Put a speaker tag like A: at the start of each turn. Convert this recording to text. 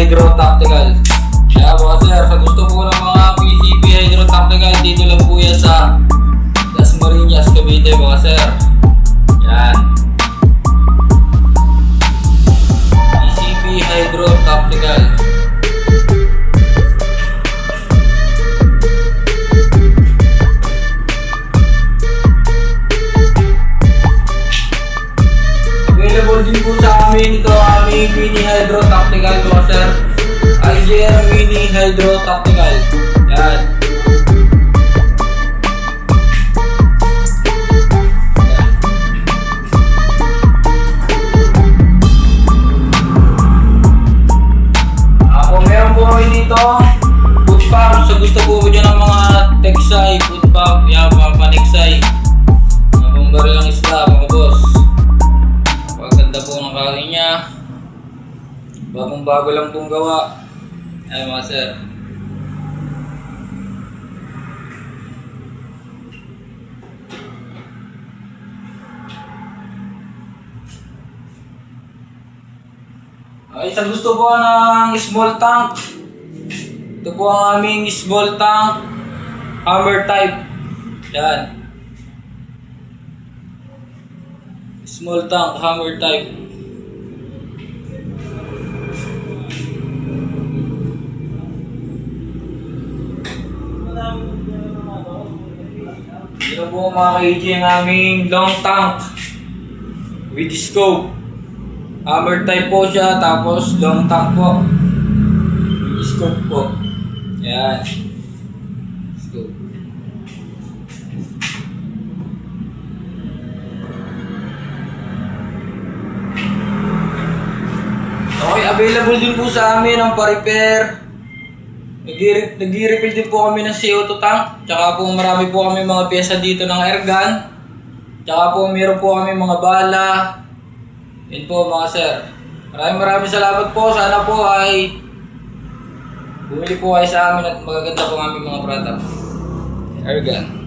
A: Hydro Tactical. Kaya mga sir, sa gusto po ng mga PCP Hydro Tactical, dito lang po yan sa Dasmariñas, Cavite mga sir. Yan. PCP Hydro Tactical. Available din po sa amin ito aming Mini Hydro Tactical mga sir. IJR Mini Hydro Tactical. Yan. Meron po kami dito food pump. So gusto po dyan ng mga Texay, food pump, yan, mga paniksay, mga pambaril ng isda mga boss. Paganda po ng kain niya, bagong bago lang pong gawa. Ayan mga sir. Okay, sa gusto po ng small tank, ito po ang aming small tank hammer type. Yan. Small tank hammer type. Ito po mga ka-AJ ang aming long tank with scope. Hammer type po siya, tapos long tank po. With scope po. Yan. Scope. Okay, available din po sa amin ang pa-repair. Nag-i-refill din po kami ng CO2 tank. Tsaka po marami po kami mga pyesa dito ng airgun. Tsaka po meron po kami mga bala. Yan po mga sir. Maraming salamat po. Sana po ay bumili po kayo sa amin at magaganda po ang aming mga product. Airgun.